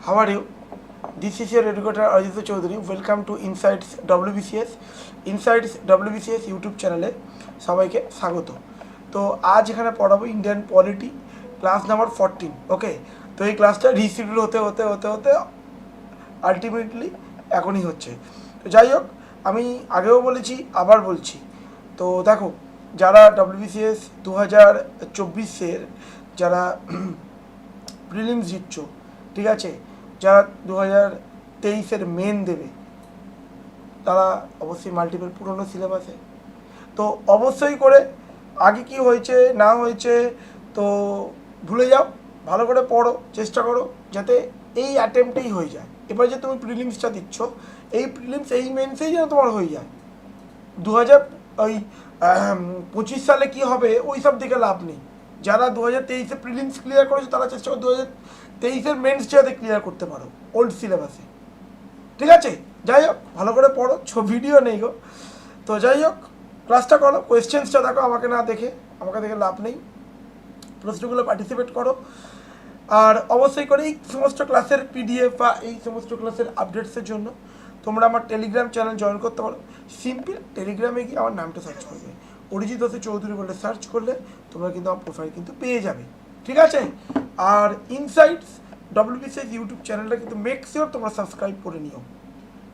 How are you? This is your educator Arijit Basu Chowdhury. Welcome to Insights WBCS. Insights WBCS YouTube চ্যানেলে সবাইকে স্বাগত। তো আজ এখানে পড়াবো ইন্ডিয়ান পলিটি ক্লাস নাম্বার 14। ওকে, তো এই ক্লাসটা রিসিডিউল হতে আলটিমেটলি এখনই হচ্ছে। তো যাই হোক, আমি আগেও বলেছি আবার বলছি। তো দেখো, যারা WBCS 2024-এর যারা প্রিলিমস দিচ্ছ, ঠিক আছে, যারা 2023-এর মেন দেবে, তারা অবশ্যই মাল্টিপল পুরনো সিলেবাসে। তো অবশ্যই করে আগে কি হয়েছে না হয়েছে তো ভুলে যাও, ভালো করে পড়ো, চেষ্টা করো যাতে এই অ্যাটেম্পটেই হয়ে যায়। এবার যে তুমি প্রিলিমসটা দিচ্ছ, এই প্রিলিমস এই মেন্সেই যেন তোমার হয়ে যায়। 2025 সালে কি হবে ওই সব দিকে লাভ নেই। যারা 2023-এ প্রিলিমস ক্লিয়ার করেছে তারা চেষ্টা করো 2023-এর মেন্স যাতে ক্লিয়ার করতে পারো ওল্ড সিলেবাসে, ঠিক আছে? যাই হোক, ভালো করে পড়ো, ভিডিও নেই গো। তো যাই হোক, ক্লাসটা করো, কোয়েশ্চেন্সটা দেখো, আমাকে দেখে লাভ নেই। প্রশ্নগুলো পার্টিসিপেট করো। আর অবশ্যই করে এই সমস্ত ক্লাসের PDF বা এই সমস্ত ক্লাসের আপডেটসের জন্য তোমরা আমার টেলিগ্রাম চ্যানেল জয়েন করতে পারো। সিম্পল টেলিগ্রামে গিয়ে আমার নামটা সার্চ করবে, অরিজিৎ বাসু চৌধুরী বলে সার্চ করলে তোমরা কিন্তু আমার প্রোফাইল কিন্তু পেয়ে যাবে, ঠিক আছে? আর ইনসাইটস WBCS ইউটিউব চ্যানেলটা কিন্তু মেক শিওর তোমরা সাবস্ক্রাইব করে নিও।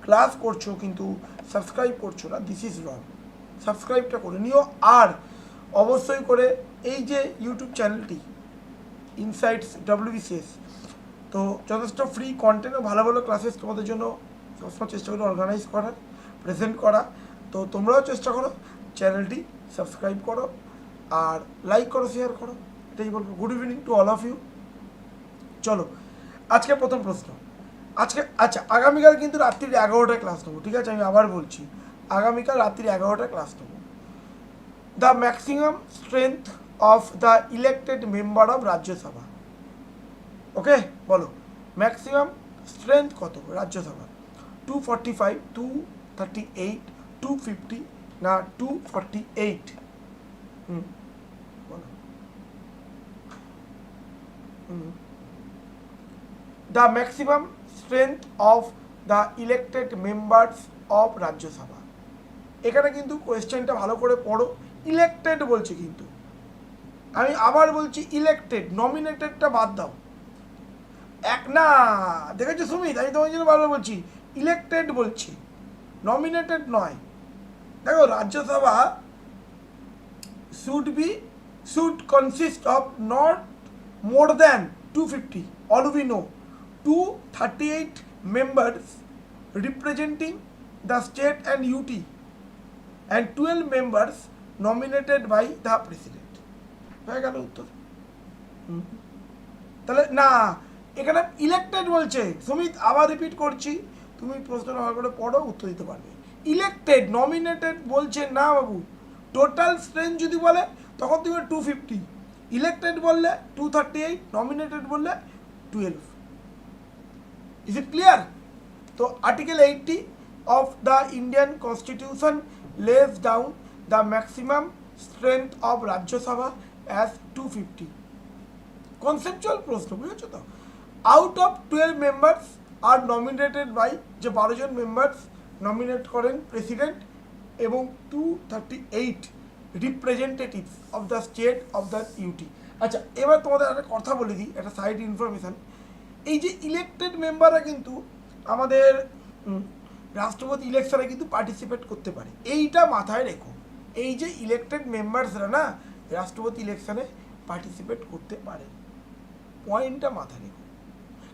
ক্লাস করছো কিন্তু সাবস্ক্রাইব করছো না, দিস ইজ রং। সাবস্ক্রাইবটা করে নিও। আর অবশ্যই করে এই যে ইউটিউব চ্যানেলটি ইনসাইটস WBCS, তো যথেষ্ট ফ্রি কন্টেন্ট ও ভালো ভালো ক্লাসেস তোমাদের জন্য সবসময় চেষ্টা করি অর্গানাইজ করার, প্রেজেন্ট করা। তো তোমরাও চেষ্টা করো, চ্যানেলটি সাবস্ক্রাইব করো আর লাইক করো, শেয়ার করো, এটাই বলবো। Good evening to all of you. চলো, আজকে প্রথম প্রশ্ন। আচ্ছা, আগামীকাল কিন্তু রাত্রির 11টায় ক্লাস নেবো, ঠিক আছে? আমি আবার বলছি, আগামীকাল রাত্রির 11টায় ক্লাস নেবো। The maximum strength of the elected member of Rajya Sabha. Okay, বলো ম্যাক্সিমাম স্ট্রেংথ কত রাজ্যসভা? 245, 238, 250 না 248? বলো। The maximum strength of the elected members of Rajya Sabha. এখানে কিন্তু কোয়েশ্চেনটা ভালো করে পড়ো। ইলেক্টেড বলছে, কিন্তু আমি আবার বলছি ইলেক্টেড, নমিনেটেডটা বাদ দাও। না, দেখেছো সুমিত, আমি তোমার জন্য ভালো বলছি, ইলেক্টেড বলছি, নমিনেটেড নয়। দেখো, Rajya Sabha should consist of not more than 250, all we know, 238 members representing the state and UT and 12 members nominated by the president. হয়ে গেল উত্তর। তাহলে না, এখানে ইলেক্টেড বলছে। সুমিত, আবার রিপিট করছি, তুমি প্রশ্নটা ভালো করে পড়ো, উত্তর দিতে পারবে। ইলেক্টেড, নমিনেটেড বলছে না বাবু। টোটাল স্ট্রেংথ যদি বলে তখন তুমি 250, ইলেক্টেড বললে 238, নমিনেটেড বললে 12। Is it clear? তো article 80 of the Indian constitution lays down the maximum strength of Rajya Sabha as 250। Conceptual প্রশ্ন, বুঝেছো তো? আউট অফ 12 মেম্বার্স আর নমিনেটেড বাই, যে 12 জন মেম্বার্স নমিনেট করেন প্রেসিডেন্ট, এবং 238 representatives of the state of the UT. আচ্ছা, এবার তোমাদের একটা কথা বলে দিই, একটা সাইড ইনফরমেশান। এই যে ইলেক্টেড মেম্বাররা কিন্তু আমাদের রাষ্ট্রপতি ইলেকশনে কিন্তু পার্টিসিপেট করতে পারে, এইটা মাথায় রেখো। এই যে ইলেক্টেড মেম্বার্সরা না রাষ্ট্রপতি ইলেকশনে পার্টিসিপেট করতে পারে, পয়েন্টটা মাথায় রেখো।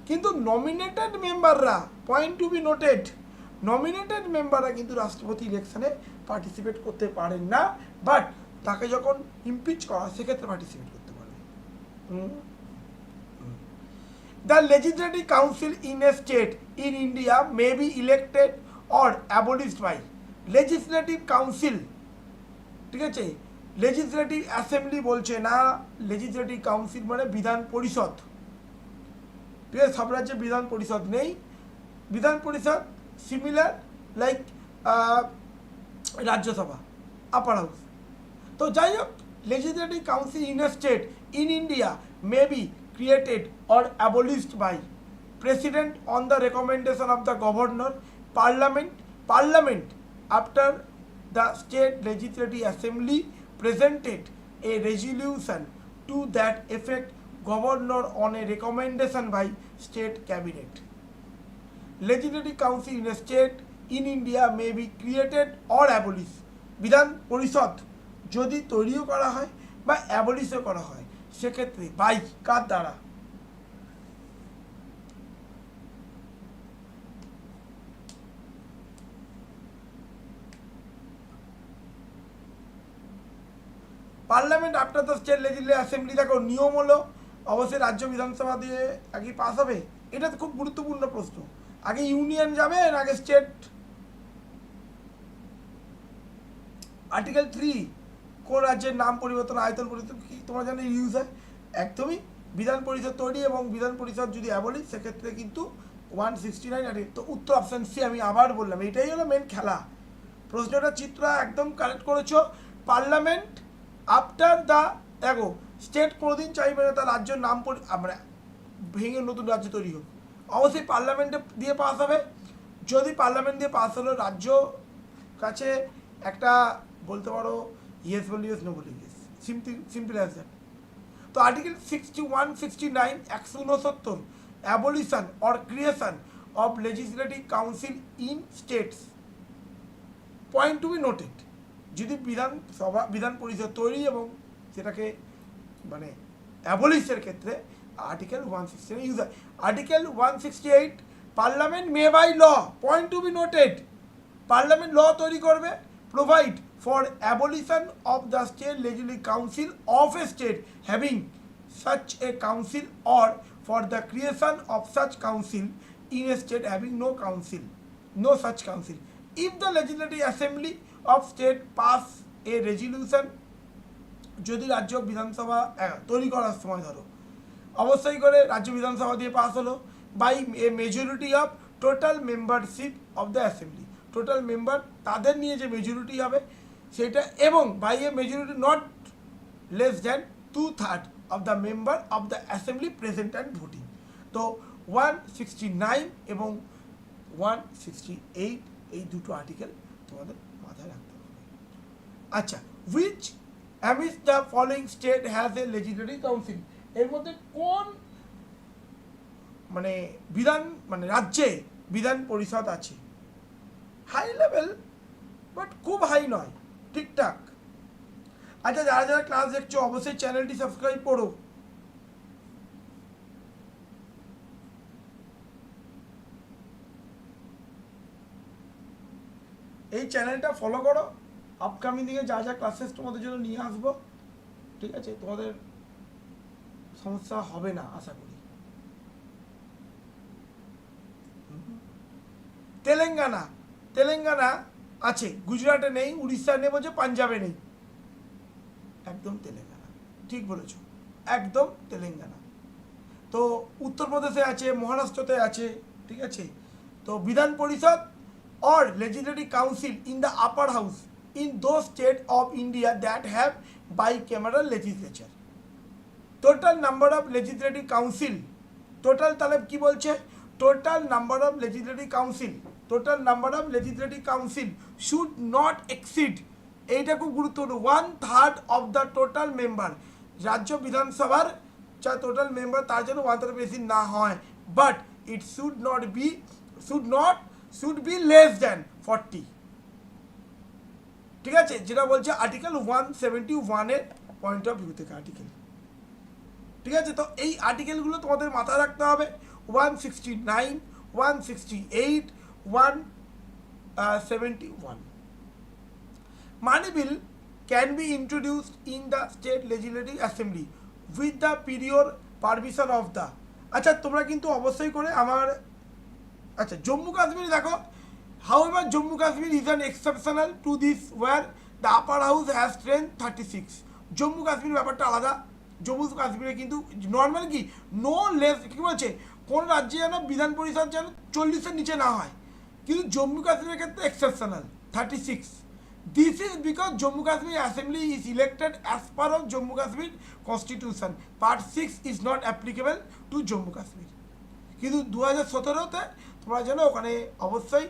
কিন্তু নমিনেটেড মেম্বাররা, point to be noted, nominated মেম্বাররা কিন্তু রাষ্ট্রপতি ইলেকশনে পার্টিসিপেট করতে পারেন না, বাট তাকে যখন ইমপিচ করা সেক্ষেত্রে পার্টিসিপেট করতে পারবে। The legislative council in a state in India may be elected or abolished by. Legislative council, ঠিক আছে? লেজিসলেটিভ অ্যাসেম্বলি বলছে না, লেজিসলেটিভ কাউন্সিল মানে বিধান পরিষদ, ঠিক আছে? সব রাজ্যে বিধান পরিষদ নেই। বিধান পরিষদ similar like Rajya Sabha, upper house. তো যাই হোক, legislative council in a state in India may be created or abolished by, President on the recommendation of the governor, Parliament after the state legislative assembly presented a resolution to that effect, governor on a recommendation by state cabinet. Legislative council in a state in India may be created or abolished. বিধান পরিষদ যদি তৈরিও করা হয় বা অ্যাবলিশও করা হয় সেক্ষেত্রে বাই কার দ্বারা? Parliament after the state legislative assembly, দেখো নিয়ম হলো অবশ্যই রাজ্য বিধানসভা দিয়ে আগে পাস হবে। এটা তো খুব গুরুত্বপূর্ণ প্রশ্ন। আগে ইউনিয়ন যাবে না আগে স্টেট? আর্টিকেল 3 কোন রাজ্যের নাম পরিবর্তন আয়তন পরিবর্তন কি তোমরা জানো ইউজ হয়? একদমই বিধান পরিষদ তৈরি এবং বিধান পরিষদ যদি অ্যাবলিশ সেক্ষেত্রে কিন্তু 169। তো উত্তর অপশন সি। আমি আবার বললাম এটাই হলো মেন খেলা। প্রশ্নটা চিত্র একদম কারেক্ট করেছো। পার্লামেন্ট আফটার দ্য, দেখো স্টেট কোনোদিন চাইবে না তার রাজ্যের নাম আমরা ভেঙে নতুন রাজ্য তৈরি হোক, অবশ্যই পার্লামেন্টে দিয়ে পাস হবে। যদি পার্লামেন্ট দিয়ে পাস হলো রাজ্য কাছে একটা বলতে পারো ইয়েস বলি ইয়েস, নো বলি ইয়েস, সিম্পল অ্যাজ দ্যাট। তো article 61-69 169 abolition or creation of legislative council in states. Point to be noted, যদি বিধান পরিষদ তৈরি এবং সেটাকে মানে অ্যাবলিশের ক্ষেত্রে আর্টিকেল 169 ইউজ হয়। Article 168 parliament may by law, point to be noted, parliament law তৈরি করবে provide for abolition of the state legislative council of a state having such a council or for the creation of such council in a state having no such council. If the legislative assembly of state pass a resolution, যদি রাজ্য বিধানসভা তৈরি করার সময় ধরো অবশ্যই করে রাজ্য বিধানসভা দিয়ে পাস হলো by a majority of total membership of the assembly, total member তাদের নিয়ে যে মেজরিটি হবে সেটা, এবং by a majority not less than 2/3 of the member of the assembly present and voting. তো 169 এবং 168 এই দুটো আর্টিকেল তোমাদের মাথায় রাখতে হবে। আচ্ছা, which amidst the following state has a legislative council? এর মধ্যে কোন মানে বিধান মানে রাজ্যে বিধান পরিষদ আছে? হাই লেভেল বাট খুব হাই নয়, ঠিকঠাক। আচ্ছা, যারা যারা ক্লাস দেখছো অবশ্যই চ্যানেলটি সাবস্ক্রাইব করো। এই চ্যানেলটা ফলো করো, আপকামিং দিনে যা যা ক্লাসেস তোমাদের জন্য নিয়ে আসবো, ঠিক আছে? তোমাদের সমস্যা হবে না আশা করি। তেলেঙ্গানা আছে, গুজরাটে নেই, উড়িষ্যা নেই, বলছে পাঞ্জাবে নেই, একদম তেলেঙ্গানা, ঠিক বলেছ, একদম তেলেঙ্গানা। তো উত্তরপ্রদেশে আছে, মহারাষ্ট্রতে আছে, ঠিক আছে? তো বিধান পরিষদ or legislative council in the upper house in those states of India that have bicameral legislature. Total number of legislative council, total তাহলে কি বলছে? Total number of legislative council should not exceed, এইটা খুব গুরুত্বপূর্ণ, 1/3 of the total member। রাজ্য বিধানসভার যা total member তার জন্য 1/3 বেশি না হয়, but it should be less than 40, ঠিক আছে? যেটা বলছে আর্টিকেল 171 এর পয়েন্ট অফ ভিউ থেকে আর্টিকেল, ঠিক আছে? তো এই আর্টিকেলগুলো তোমাদের মাথায় রাখতে হবে। 169, 168, 171। Money bill can be introduced in the state legislative assembly with the prior permission of the, আচ্ছা তোমরা কিন্তু অবশ্যই করে আমার, আচ্ছা জম্মু কাশ্মীর দেখো, however Jammu Kashmir is an exceptional to this where the upper house has strength 36। Jammu Kashmir ব্যাপারটা আলাদা। জম্মু কাশ্মীরে কিন্তু নর্মাল কি নো লেস, কি বলছে কোন রাজ্যে যেন বিধান পরিষদ যেন 40-এর নিচে না হয়, কিন্তু জম্মু কাশ্মীরের ক্ষেত্রে exceptional 36। This is because Jammu Kashmir Assembly is elected as per of Jammu Kashmir Constitution. Part 6 is not applicable to Jammu Kashmir. কিন্তু 2017-তে তোমরা জানো ওখানে অবশ্যই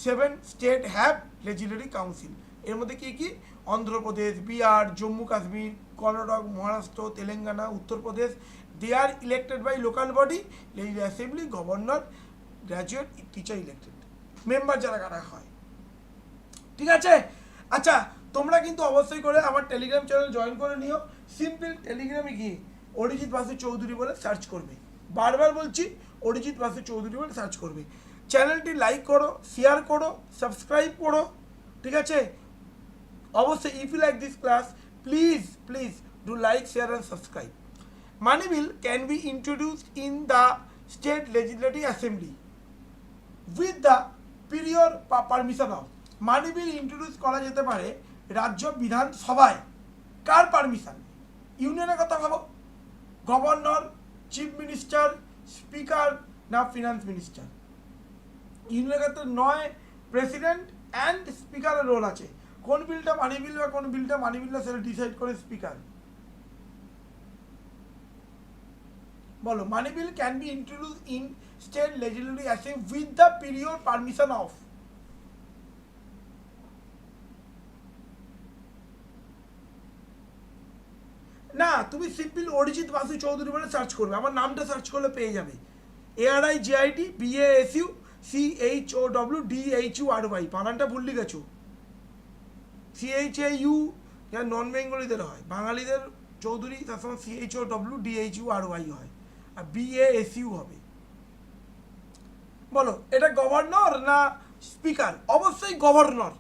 7 স্টেট হ্যাভ লেজিসলেটিভ কাউন্সিল। এর মধ্যে কি কি? Andhra Pradesh, Bihar, Jammu Kashmir, Karnataka, Maharashtra, Telangana, Uttar Pradesh. They are elected by local body, legislative assembly, governor, graduate, teacher elected. Member যারা কারা হয়, ঠিক আছে? আচ্ছা, তোমরা কিন্তু অবশ্যই করে আমার টেলিগ্রাম চ্যানেল জয়েন করে নিও। সিম্পল টেলিগ্রামে গিয়ে অরিজিৎ বাসু চৌধুরী বলে সার্চ করবে। বারবার বলছি, অরিজিৎ বাসু চৌধুরী বলে সার্চ করবে। চ্যানেলটি লাইক করো, শেয়ার করো, সাবস্ক্রাইব করো, ঠিক আছে? অবশ্যই if you like this class, please please do like, share and subscribe. Money bill can be introduced in the state legislative assembly with the period permission of. Money bill introduce করা যেতে পারে রাজ্য বিধানসভায়। কার পারমিশন? ইউনিয়নের কথা ভাবো, governor, chief minister, speaker না ফিনান্স মিনিস্টার? ইউনিয়নের ক্ষেত্রে নয় প্রেসিডেন্ট অ্যান্ড স্পিকারের রোল আছে। কোন বিলটা মানি বিল বা কোন বিলটা মানি বিল না সেটা ডিসাইড করে স্পিকার। বলো, money bill can be introduce in state legislative assembly with the period permission of. না, তুমি সিম্পল অরিজিৎ বাসু চৌধুরী বলে সার্চ করবে, আমার নামটা সার্চ করলে পেয়ে যাবে। ARIJIT BASU CHOWDHURY, বানানটা ভুললি গেছো। CHAU নন বেঙ্গলিদের হয়, বাঙালিদের চৌধুরী তার সঙ্গে CHOWDHURY হয়, আর BASU হবে। বলো, এটা গভর্নর না স্পিকার? অবশ্যই গভর্নর।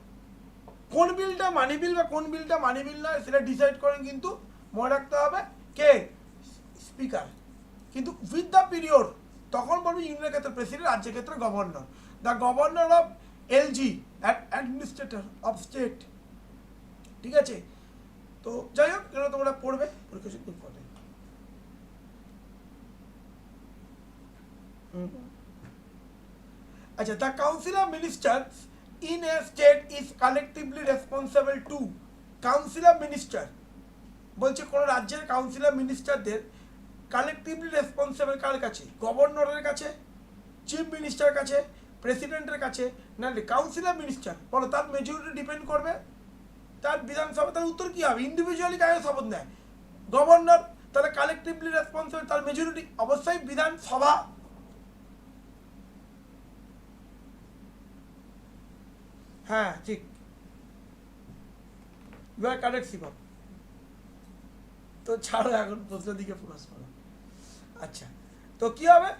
কোন বিলটা মানি বিল বা কোন বিলটা মানি বিল না সেটা ডিসাইড করেন কিন্তু মনে রাখতে হবে কে? স্পিকার। কিন্তু উইথ দ্য পিরিয়ড তখন বলবে ইউনিয়নের ক্ষেত্রে প্রেসিডেন্ট, রাজ্যের ক্ষেত্রে governor. The governor of LG administrator of state, ঠিক আছে? তো যাই হোক, এগুলো তোমরা পড়বে, পরীক্ষা ইম্পর্টেন্ট। আচ্ছা, the council of ministers in a state is collectively responsible to. Council of minister বলছে কোন রাজ্যের কাউন্সিল অফ মিনিস্টারদের কালেকটিভলি রেসপন্সিবল কার কাছে? গভর্নরের কাছে, চিফ মিনিস্টারের কাছে, প্রেসিডেন্টের কাছে, না কাউন্সিল অফ মিনিস্টার? বলো, তার মেজরিটি ডিপেন্ড করবে তার বিধানসভা। তার উত্তর কি হবে? ইন্ডিভিজুয়ালি কাকে শপথ নেয়? গভর্নর। তাহলে কালেকটিভলি রেসপন্সিবল, তার মেজরিটি অবশ্যই বিধানসভা। হ্যাঁ, ঠিক, ইউ আর কারেক্ট শিবম। তো ছাড়ো, এখন প্রশ্নের দিকে ফোকাস করো। আচ্ছা, তো কি হবে?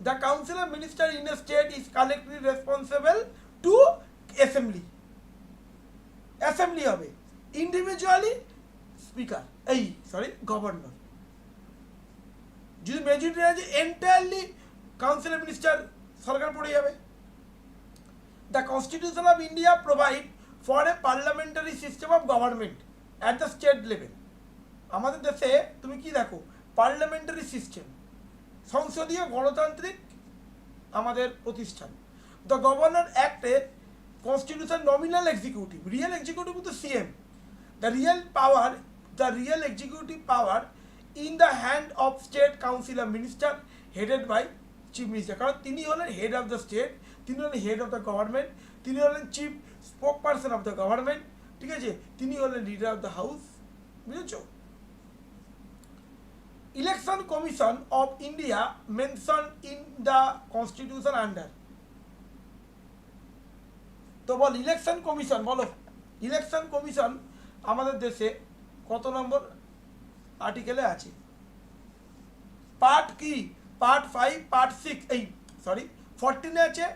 The council of minister in a state is collectively responsible to assembly. Assembly হবে, ইন্ডিভিজুয়ালি স্পিকার, গভর্নর। যদি মেজরিটি আছে এন্টায়ারলি কাউন্সিল অফ মিনিস্টার, সরকার পড়ে যাবে। The constitution of India provide for a parliamentary system of government at the state level. আমাদের দেশে তুমি কি দেখো? পার্লামেন্টারি সিস্টেম, সংসদীয় গণতান্ত্রিক আমাদের প্রতিষ্ঠান। দ্য গভর্নর অ্যাক্টে constitution nominal executive, real executive কিন্তু CM। The real executive power in the hand of state council of minister headed by chief minister. কারণ তিনি হলেন হেড অফ দ্য স্টেট, তিনি হলেন হেড অফ দ্য গভর্নমেন্ট, তিনি হলেন chief spoke person of the government, ঠিক আছে? তিনি হলেন লিডার অফ দ্য হাউস, বুঝেছ? Election commission of India mention in the constitution under. তো বল, ইলেকশন কমিশন, বলো ইলেকশন কমিশন আমাদের দেশে কত নম্বর আর্টিকেলে আছে? পার্ট কি? পার্ট 5, পার্ট 6, 14 আছে,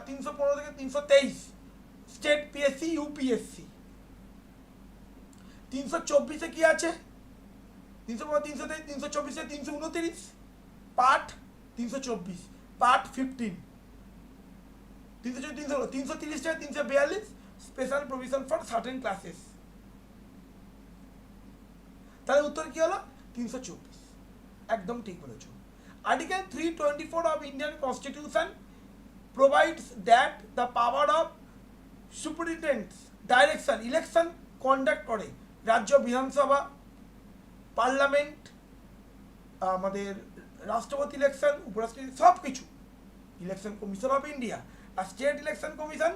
315 থেকে 323 স্টেট PSC UPSC। 324-এ কি আছে? 323, 324-এ 329 part 324, part 15, 330-টা 342 special provision for certain classes. তাহলে উত্তর কি হলো? 324, একদম ঠিক বলেছো। Article 324 of Indian constitution provides that the power of superintendent direction election conduct করে রাজ্য বিধানসভা, পার্লামেন্ট, আমাদের রাষ্ট্রপতি ইলেকশন, উপরাষ্ট্রপতি, সব কিছু ইলেকশন কমিশন অফ ইন্ডিয়া। আর স্টেট ইলেকশন কমিশন,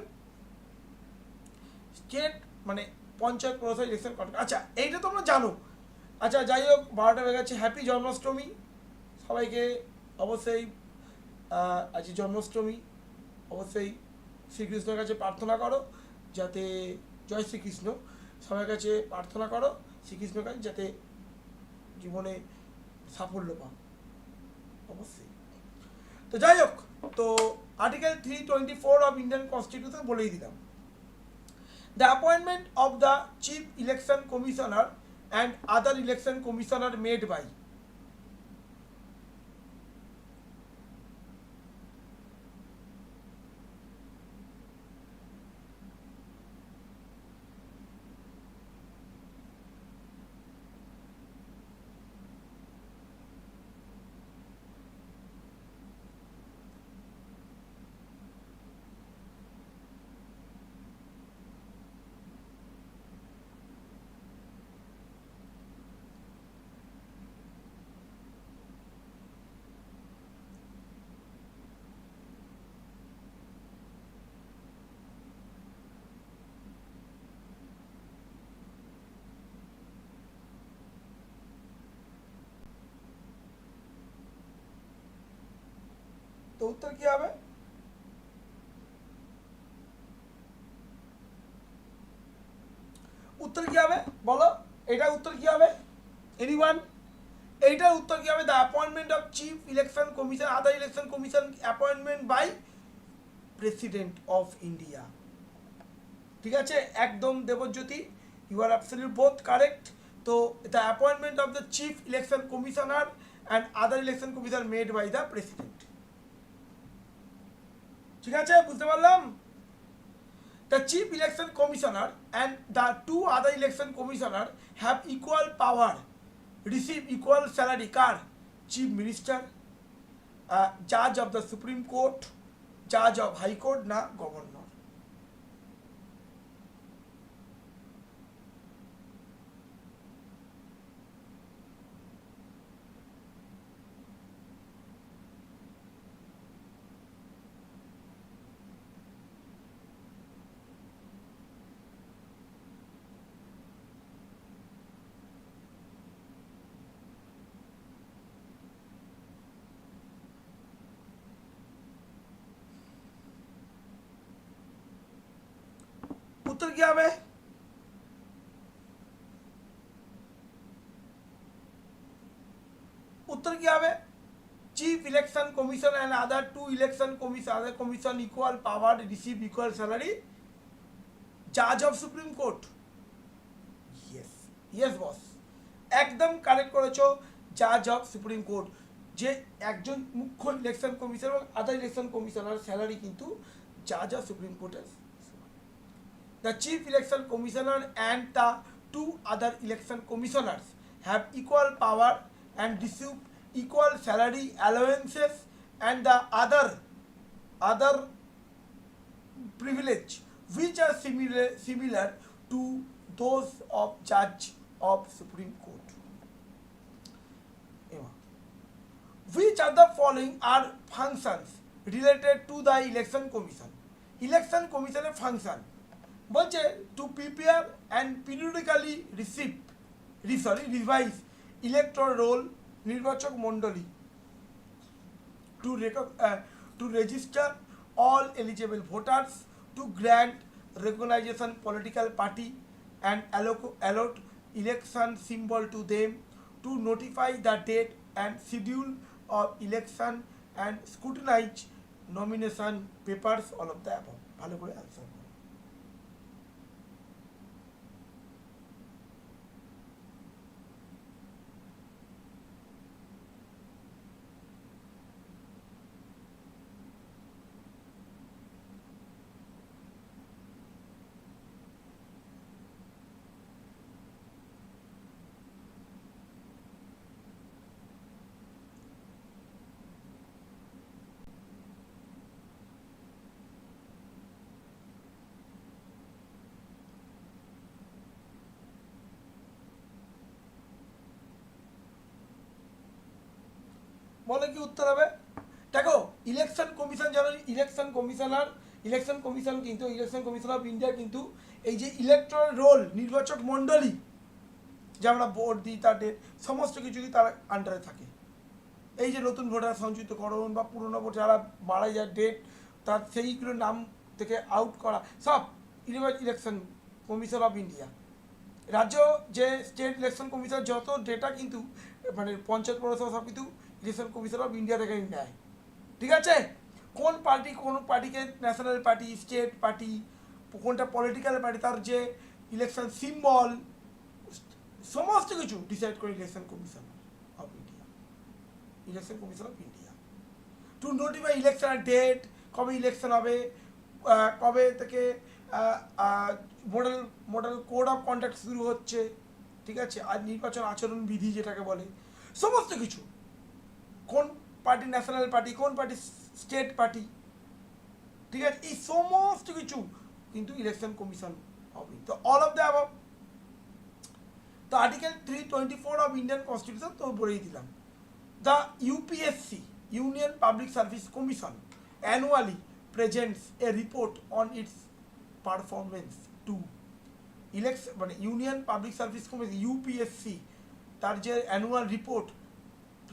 স্টেট মানে পঞ্চায়েত পৌরসভা ইলেকশন কন্ডাক্ট। আচ্ছা এইটা তোমরা জানো। আচ্ছা যাই হোক, 12টা বেজে গেছে। হ্যাপি জন্মাষ্টমী সবাইকে। অবশ্যই আজ জন্মাষ্টমী, অবশ্যই শ্রীকৃষ্ণের কাছে প্রার্থনা করো যাতে, জয় শ্রীকৃষ্ণ, সবার কাছে প্রার্থনা করো শ্রীকৃষ্ণের কাছে যাতে জীবনে সাফল্য পাও অবশ্যই। তো যাই হোক, তো আর্টিকেল 324 অফ ইন্ডিয়ান কনস্টিটিউশন বলেই দিলাম, the appointment of the chief election commissioner and other election commissioner made by. তো উত্তর কি হবে? উত্তর কি হবে বলো, এটা উত্তর কি হবে? এনিওয়ান? এইটার উত্তর কি হবে? The appointment of chief election commission, other election commission appointment by president of India. ঠিক আছে, একদম Debjyoti, you are absolute both correct. তো the appointment of the chief election commissioner and other election commissioner made by the president. ঠিক আছে, বুঝতে পারলাম? The chief election commissioner and the two other election commissioner have equal power, receive equal salary. Car? Chief Minister, Judge of the Supreme Court, Judge of High Court, na Governor. उत्तर क्या है? उत्तर क्या है? Chief Election Commission and other two election commission, other commission equal power, receive equal salary. Judge of Supreme Court. Yes, yes boss, একদম correct করেছো। জাজ of supreme court, যে একজন মুখ্য ইলেকশন কমিশনার এবং আদার ইলেকশন কমিশনার স্যালারি কিন্তু জাজ of supreme কোর্টের। The chief election commissioner and the two other election commissioners have equal power and receive equal salary, allowances and the other privilege which are similar to those of judge of Supreme Court. Which of the following are functions related to the election commission? Election commission function বলছে to prepare and periodically revise electoral roll, নির্বাচক মণ্ডলী, to register all eligible voters, to grant recognisation political party and allot election symbol to them, to notify the date and schedule of election and scrutinise nomination papers, all of the above. ভালো করে answer. বলে কি উত্তর হবে? দেখো election commission জানো, election commission কিন্তু election commission of India কিন্তু এই যে ইলেকট্রাল রোল নির্বাচক মণ্ডলী যে আমরা ভোট দিই তার ডেট সমস্ত কিছুই তার আন্ডারে থাকে। এই যে নতুন ভোটার সঞ্চিতকরণ বা পুরনো ভোট যারা মারা যায় ডেট তার সেইগুলোর নাম থেকে আউট করা সব ইলেকশন কমিশন অফ ইন্ডিয়া। রাজ্য যে স্টেট ইলেকশন কমিশন যত ডেটা কিন্তু মানে পঞ্চায়েত পৌরসভা সব কিন্তু ইলেকশন কমিশন অফ ইন্ডিয়া থেকে নেয়। ঠিক আছে, কোন পার্টিকে ন্যাশনাল পার্টি, স্টেট পার্টি, কোনটা পলিটিক্যাল পার্টি, তার যে ইলেকশন সিম্বল সমস্ত কিছু ডিসাইড করে election commission of India. Election commission of India to notify election date, কবে ইলেকশন হবে, কবে থেকে মডেল কোড অফ কন্ডাক্ট শুরু হচ্ছে, ঠিক আছে, আর নির্বাচন আচরণ বিধি যেটাকে বলে সমস্ত কিছু, কোন পার্টি ন্যাশনাল পার্টি, কোন পার্টি স্টেট পার্টি, ঠিক আছে, এই সমস্ত কিছু কিন্তু ইলেকশন কমিশন হবে। তো অল অফ দ্য অ্যাবভ তো আর্টিকেল 324 অফ ইন্ডিয়ান কনস্টিটিউশন তো বলেই দিলাম। The UPSC union public service commission annually presents a report on its performance to election মানে union public service commission UPSC তার যে অ্যানুয়াল রিপোর্ট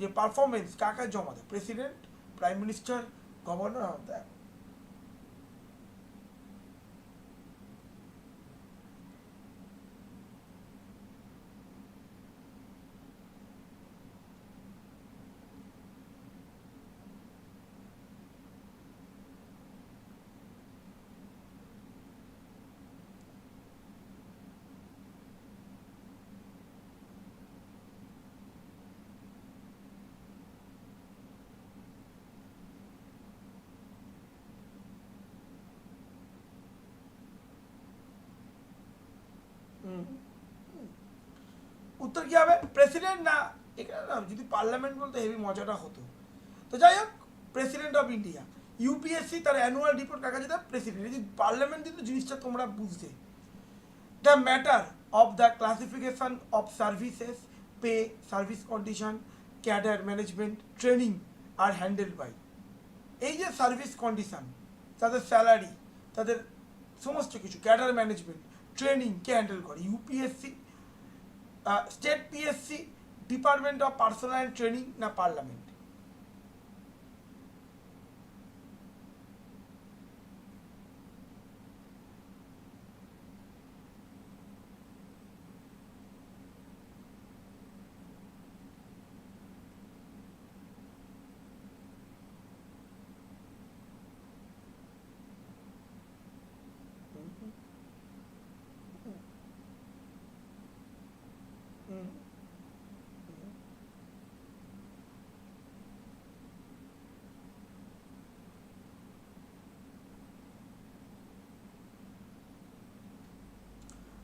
যে পারফরমেন্স কাকে জমা দেয়? প্রেসিডেন্ট, প্রাইম মিনিস্টার, গভর্নর দেয়। উত্তর কি হবে? প্রেসিডেন্ট না, এখানে না যদি পার্লামেন্ট বলতে হেভি মজাটা হতো। তো যাই হোক, প্রেসিডেন্ট অফ ইন্ডিয়া ইউপিএসসি তার অ্যানুয়াল রিপোর্ট কাকে দিতে? প্রেসিডেন্ট। যদি পার্লামেন্ট দিত জিনিসটা তোমরা বুঝতে। The matter of the classification of services, pay, service condition, cadre management, training are handle by. এই যে সার্ভিস কন্ডিশন, তাদের স্যালারি, তাদের সমস্ত কিছু, ক্যাডার ম্যানেজমেন্ট, ট্রেনিং কে হ্যান্ডেল করে? UPSC, state PSC, department of personal and training না parliament?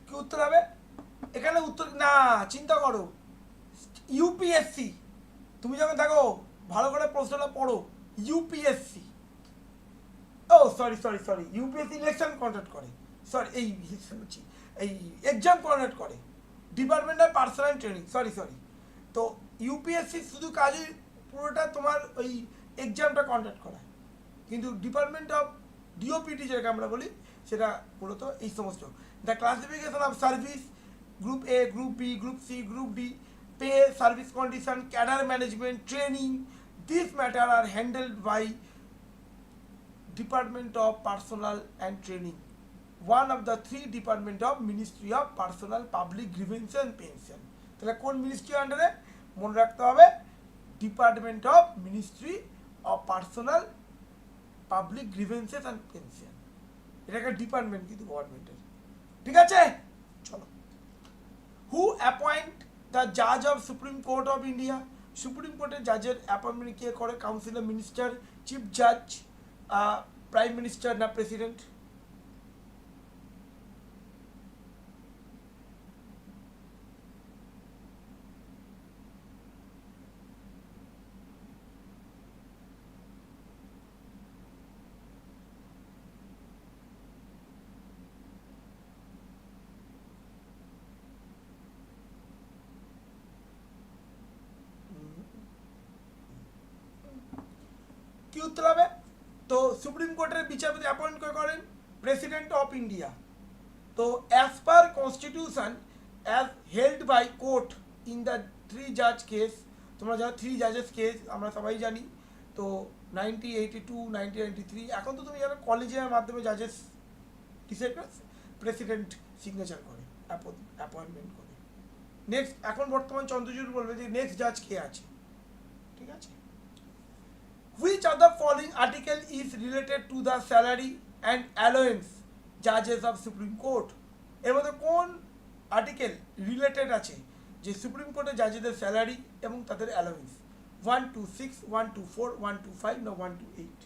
কি উত্তর হবে এখানে? উত্তর না, চিন্তা করো। ইউপিএসসি, তুমি যখন দেখো ভালো করে প্রশ্নটা পড়ো, ইউপিএসসি, ও সরি ইউপিএসসি ইলেকশন কন্ডাক্ট করে, সরি এই ইলেকশন হচ্ছে এই এক্সাম কন্ডাক্ট করে, department of personal and training, sorry. তো ইউপিএসসি শুধু কাজই পুরোটা তোমার ওই এক্সামটা কন্ডাক্ট করায়, কিন্তু ডিপার্টমেন্ট অফ ডিওপিটি যেটাকে আমরা বলি সেটা মূলত এই সমস্ত। The classification of service, group A, group B, group C, group D, pay, service condition, cadre management, training, this matter are handled by department of personal and training, one of the 3 department of ministry of personal public grievance and pension. তাহলে কোন ministry আন্ডারে? মনে রাখতে হবে department of ministry of personal public grievances and pension. এটা একটা department কিন্তু গভর্নমেন্টের। ঠিক আছে, চলো। হু অ্যাপয়েন্ট দ্য জাজ of supreme court of India? Supreme কোর্টের জাজের অ্যাপয়েন্টমেন্ট কে করে? কাউন্সিলর, মিনিস্টার, চিফ জাজ, প্রাইম মিনিস্টার না প্রেসিডেন্ট? উত্তর হবে? তো সুপ্রিম কোর্টের বিচারপতি অ্যাপয়েন্ট করেন প্রেসিডেন্ট অফ ইন্ডিয়া। তো as per constitution as held by court in the 3 জাজ কেস, তোমরা যারা 3 জাজেস কেস আমরা সবাই জানি, তো 1982, 1993, এখন তো তুমি জানো কলেজিয়ার মাধ্যমে জাজেস ডিসাইড করে, প্রেসিডেন্ট সিগনেচার করে, অ্যাপয়েন্টমেন্ট করে। নেক্সট এখন বর্তমান চন্দ্রচূড় বলবে যে নেক্সট জাজ কে আছে, ঠিক আছে। Which of the following article is related to the salary and allowance judges of Supreme Court? এর মধ্যে কোন আর্টিকেল রিলেটেড আছে যে সুপ্রিম কোর্টের জাজেদের স্যালারি এবং তাদের অ্যালাউন্স? 126, 124, 125 না 128?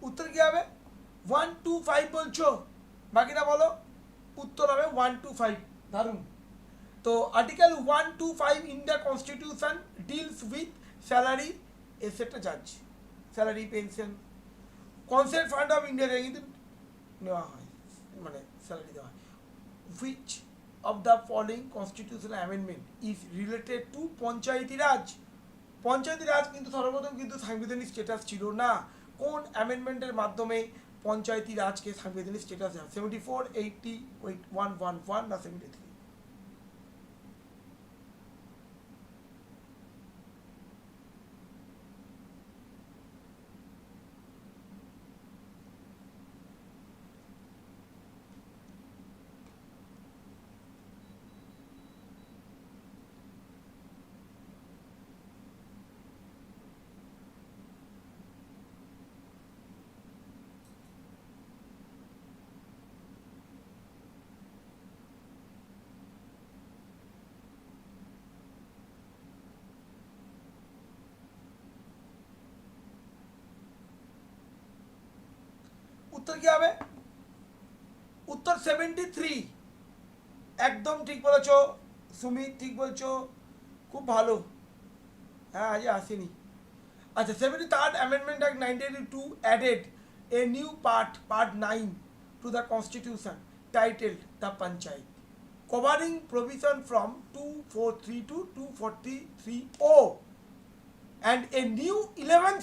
উত্তর কি হবে? 125 বলছো, বাকিটা বলো। উত্তর হবে 125। দারুণ। তো article 125 in the constitution deals with salary etcetera জাজ, salary, pension, consent fund of India থেকে কিন্তু নেওয়া হয়, মানে স্যালারি দেওয়া হয়। Which of the following constitutional amendment is related to panchayati raj? Panchayati raj কিন্তু সর্বপ্রথম কিন্তু সাংবিধানিক স্ট্যাটাস ছিল না। কোন অ্যামেন্ডমেন্টের মাধ্যমে পঞ্চায়েতি রাজকে সাংবিধানিক স্ট্যাটাস দেওয়া? 74, 80, 111 না 73? উত্তর কি হবে? উত্তর 73। একদম ঠিক বলেছো সুমিত, ঠিক বলছো, খুব ভালো। হ্যাঁ, আজ আসেনি। আচ্ছা, 73rd Amendment Act 1982 added a new part 9 to the Constitution titled the Panchayat, covering provision from 243 to 243O and a new 11th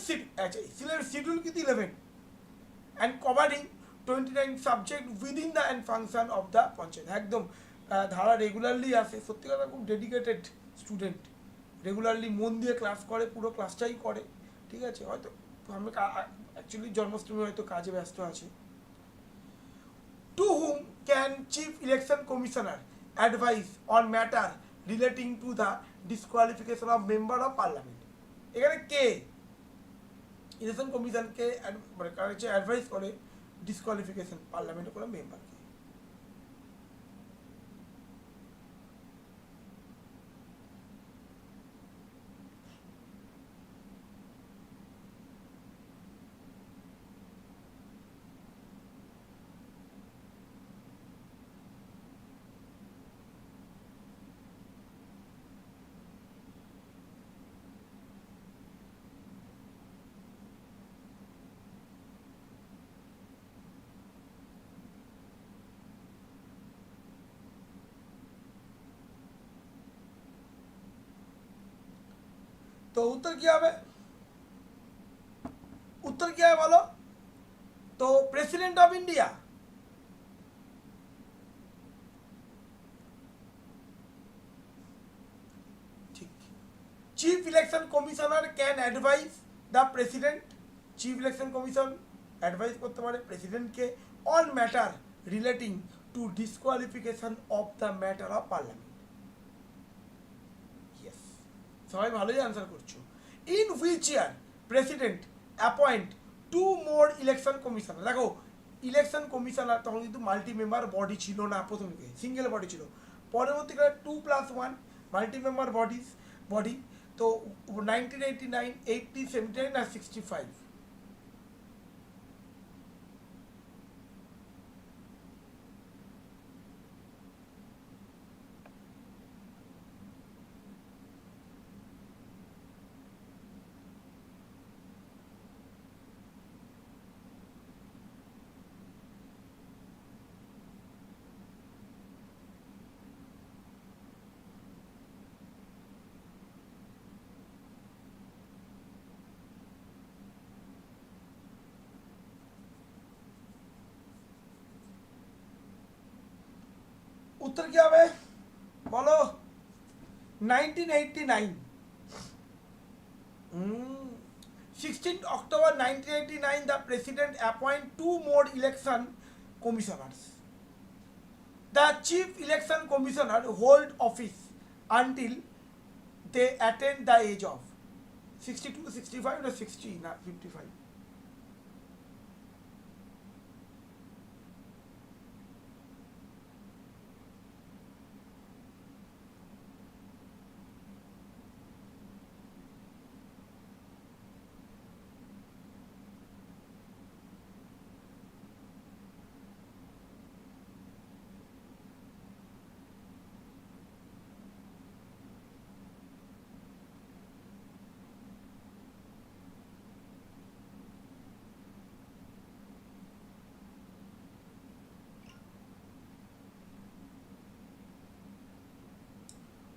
schedule with 11 and covering 29 subject within the and function of the Panchayat. একদম ধারা regularly আসে, সত্যি কথা খুব dedicated student, regularly মন দিয়ে class করে, পুরো ক্লাসটাই করে, ঠিক আছে। হয়তো আমি অ্যাকচুয়ালি জন্মাষ্টমী হয়তো কাজে ব্যস্ত আছে। To whom can chief election commissioner advise on matter relating to the disqualification of member of parliament? এখানে কে ইলেকশন কমিশনকে মানে অ্যাডভাইস করে ডিসকোয়ালিফিকেশন পার্লামেন্টের কোনো মেম্বারকে? তো উত্তর কি হবে? উত্তর কি হবে বলো? তো প্রেসিডেন্ট অফ ইন্ডিয়া। ঠিক। Chief election commissioner can advise the president, chief election commission advise করতে পারে প্রেসিডেন্টকে on matter relating to disqualification of the matter of parliament. Yes, সবাই ভালোই আনসার করছো। In which year president appoint 2 more election commissioner? দেখো, election commissioner তখন কিন্তু multi member body ছিল না, প্রথম দিকে সিঙ্গেল বডি ছিল, পরবর্তীকালে 2+1 মাল্টি মেম্বার বডি। তো 1989, 80, 79 আর 65। उत्तर क्या है बोलो 1989 16th October 1989 the president appoint 2 more election commissioners. The chief election commissioner hold office until they attain the age of 62, 65 or 60 না 55।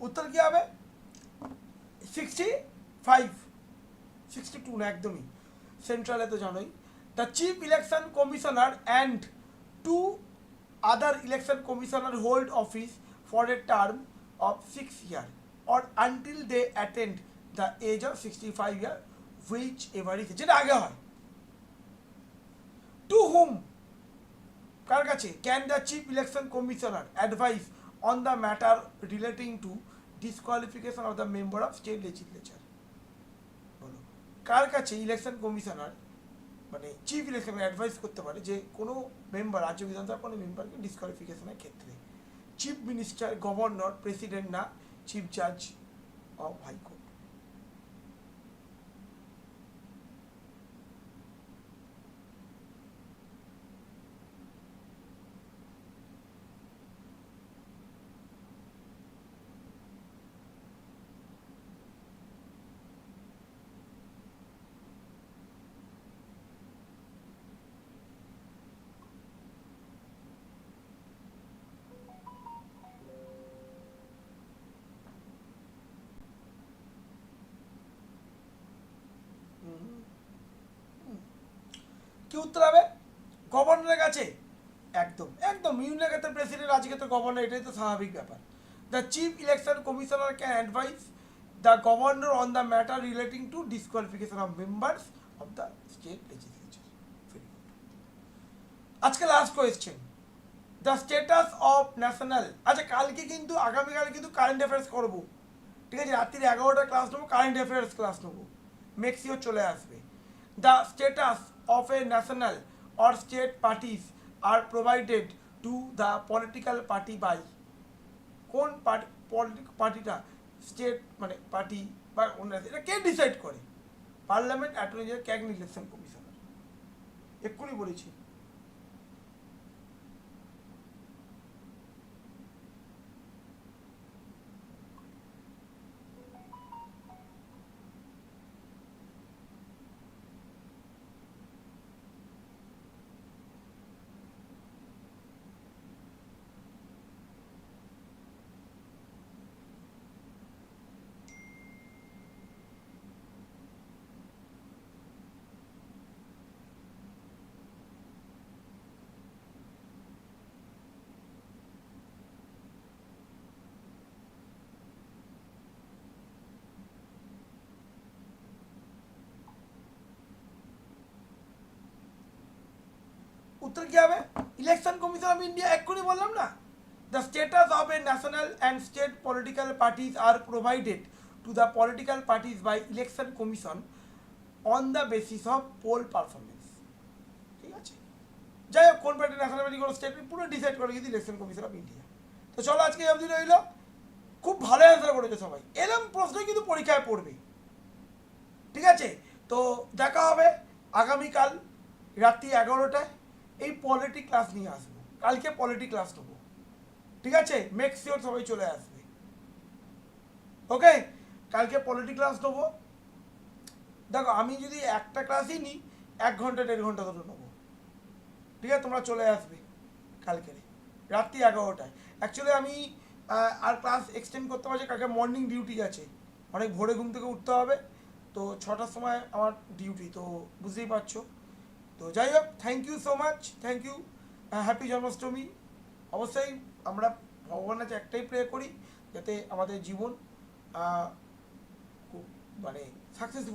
उत्तर क्या है 65, 62 ना एकदम ही सेंट्रल है तो जानो ही। The chief election commissioner and 2 other election commissioner hold office for a term of 6 years or until they attend the age of 65 years whichever is যেটা আগে হয়। To whom কার কাছে can the chief election commissioner advise on the matter relating to disqualification of the member of state legislature। বলো কার কাছে election commissioner মানে chief election advice করতে পারে যে কোনো মেম্বার রাজ্য বিধানসভার কোনো মেম্বারকে ডিসকোয়ালিফিকেশনের ক্ষেত্রে? চিফ মিনিস্টার, গভর্নর, প্রেসিডেন্ট না চিফ জাজ অফ হাইকোর্ট। কি উত্তর হবে গভর্নরের কাছে? একদম একদম ইউনিয়নের ক্ষেত্রে প্রেসিডেন্ট, রাজ্যের ক্ষেত্রে গভর্নর, এটাই তো স্বাভাবিক ব্যাপার। The chief election commissioner can advise the governor on the matter relating to disqualification of members of the state legislature. Very good. আজকে last question, the status of national. আচ্ছা কালকে কিন্তু আগামীকাল কিন্তু কারেন্ট অ্যাফেয়ার্স করবো, ঠিক আছে? রাত্রি 11টার ক্লাস নেবো, কারেন্ট অ্যাফেয়ার্স ক্লাস নেবো, মেক্সিও চলে আসবে। The status of a national or state parties are provided to the political party by কোন পার্টিটা স্টেট মানে পার্টি বা এটা কে ডিসাইড করে? Parliament, attorney general, cabinet election commissioner. এক্ষুনি বলেছি। उत्तर क्या है इलेक्शन कमीशन ऑफ इंडिया। एक्षुनी बोललाम ना, the status of a national and state political parties are provided to the political parties by election commission on the basis of poll performance. ठीक है, যাই হোক কোন পার্টি ন্যাশনাল পার্টি কোন state পুরো ডিসাইড করে কিন্তু ইলেকশন কমিশন অফ ইন্ডিয়া। তো চলো আজকে এই অবধি রইলো। খুব ভালো অ্যান্সার করেছে সবাই, এরকম প্রশ্ন কিন্তু পরীক্ষায় পড়বে। ঠিক আছে, তো দেখা হবে আগামীকাল রাত্রি 11টায়। এই পলিটি ক্লাস নিয়ে আসবো, কালকে পলিটি ক্লাস নেবো। ঠিক আছে, মেক শিওর সবাই চলে আসবে। ওকে, কালকে পলিটি ক্লাস নেবো। দেখো আমি যদি একটা ক্লাসই নিই 1 ঘন্টা 1.5 ঘন্টা ধরে নেবো। ঠিক আছে, তোমরা চলে আসবে কালকে রাত্রি 11টায়। অ্যাকচুয়ালি আমি আর ক্লাস এক্সটেন্ড করতে পারছি, কালকে মর্নিং ডিউটি আছে, অনেক ভোরে ঘুম থেকে উঠতে হবে, তো 6টার সময় আমার ডিউটি, তো বুঝতেই পারছো। তো যাই হোক, thank you so much, thank you, happy Janmashtami. অবশ্যই আমরা ভগবানের কাছে একটাই প্রে করি যাতে আমাদের জীবন খুব মানে সাকসেসফুল